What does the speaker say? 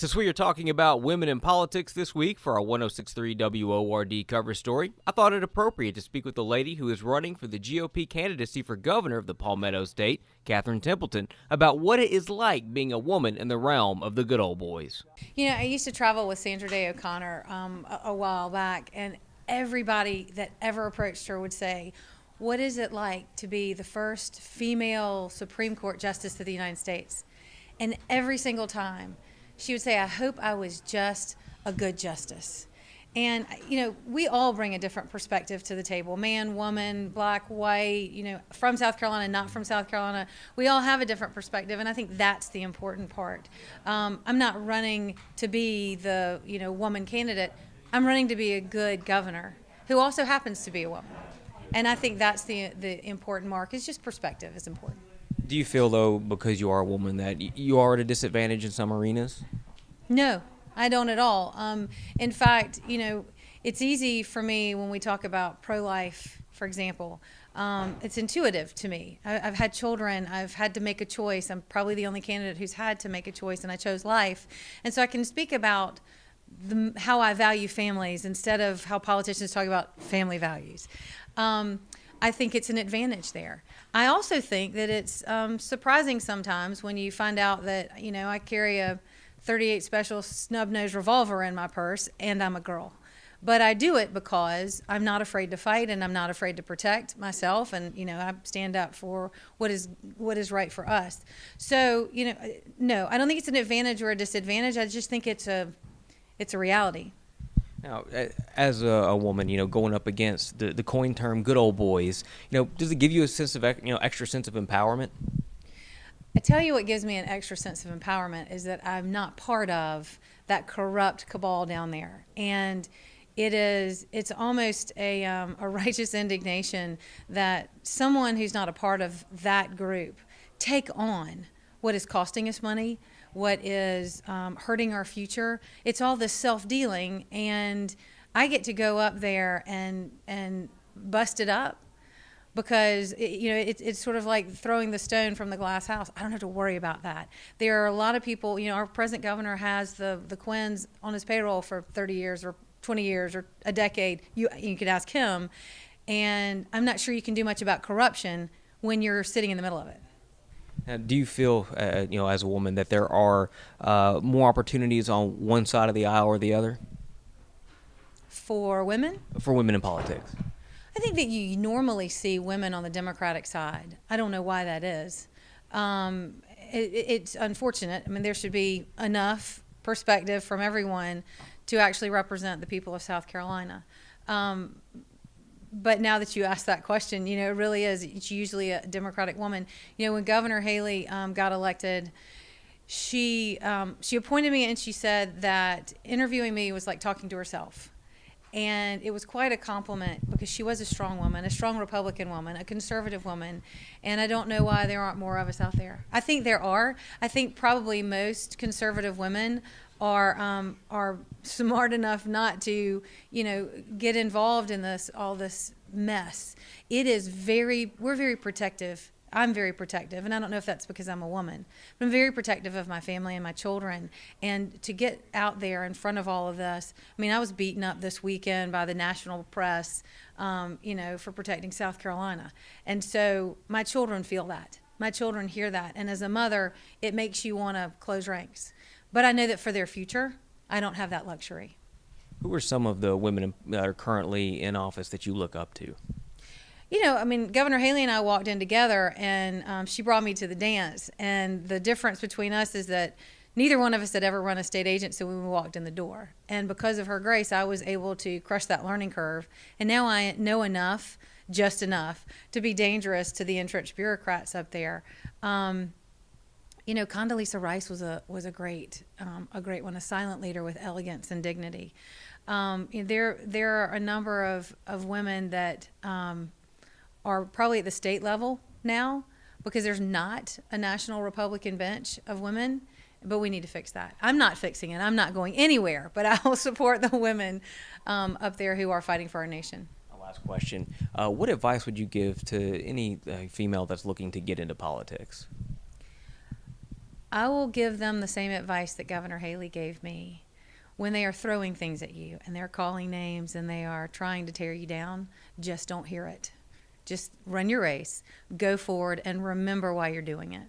Since we are talking about women in politics this week for our 1063 WORD cover story, I thought it appropriate to speak with the lady who is running for the GOP candidacy for governor of the Palmetto State, Catherine Templeton, about what it is like being a woman in the realm of the good old boys. You know, I used to travel with Sandra Day O'Connor a while back, and everybody that ever approached her would say, what is it like to be the first female Supreme Court Justice of the United States? And every single time, she would say, I hope I was just a good justice. And, you know, we all bring a different perspective to the table. Man, woman, black, white, you know, from South Carolina, not from South Carolina. We all have a different perspective, and I think that's the important part. I'm not running to be the, woman candidate. I'm running to be a good governor who also happens to be a woman. And I think that's the important mark. Is just perspective is important. Do you feel, though, because you are a woman, that you are at a disadvantage in some arenas? No, I don't at all. In fact, it's easy for me when we talk about pro-life, for example. It's intuitive to me. I've had children. I've had to make a choice. I'm probably the only candidate who's had to make a choice, and I chose life. And so I can speak about how I value families instead of how politicians talk about family values. I think it's an advantage there. I also think that it's surprising sometimes when you find out that, I carry a .38 Special snub-nosed revolver in my purse and I'm a girl. But I do it because I'm not afraid to fight and I'm not afraid to protect myself, and, I stand up for what is right for us. So, no, I don't think it's an advantage or a disadvantage. I just think it's a reality. Now, as a woman, going up against the coin term "good old boys," does it give you a sense of, extra sense of empowerment? I tell you what gives me an extra sense of empowerment is that I'm not part of that corrupt cabal down there, and it's almost a righteous indignation that someone who's not a part of that group take on what is costing us money, what is hurting our future. It's all this self-dealing, and I get to go up there and bust it up because it's sort of like throwing the stone from the glass house. I don't have to worry about that. There are a lot of people, our present governor has the Quinns on his payroll for 30 years or 20 years or a decade. You could ask him, and I'm not sure you can do much about corruption when you're sitting in the middle of it. Do you feel, as a woman, that there are more opportunities on one side of the aisle or the other? For women? For women in politics. I think that you normally see women on the Democratic side. I don't know why that is. It's unfortunate. I mean, there should be enough perspective from everyone to actually represent the people of South Carolina. But now that you ask that question, it really is. It's usually a Democratic woman. When Governor Haley got elected, she appointed me, and she said that interviewing me was like talking to herself. And it was quite a compliment because she was a strong woman, a strong Republican woman, a conservative woman. And I don't know why there aren't more of us out there. I think there are. I think probably most conservative women are smart enough not to, get involved in all this mess. We're very protective. I'm very protective, and I don't know if that's because I'm a woman, but I'm very protective of my family and my children. And to get out there in front of all of this, I mean, I was beaten up this weekend by the national press, for protecting South Carolina. And so my children feel that. My children hear that. And as a mother, it makes you want to close ranks. But I know that for their future, I don't have that luxury. Who are some of the women that are currently in office that you look up to? Governor Haley and I walked in together, and she brought me to the dance. And the difference between us is that neither one of us had ever run a state agency when we walked in the door. And because of her grace, I was able to crush that learning curve. And now I know enough, just enough, to be dangerous to the entrenched bureaucrats up there. Condoleezza Rice was a great one, a silent leader with elegance and dignity. There are a number of women that are probably at the state level now because there's not a national Republican bench of women, but we need to fix that. I'm not fixing it. I'm not going anywhere, but I will support the women up there who are fighting for our nation. Last question. What advice would you give to any female that's looking to get into politics? I will give them the same advice that Governor Haley gave me. When they are throwing things at you and they're calling names and they are trying to tear you down, just don't hear it. Just run your race, go forward, and remember why you're doing it.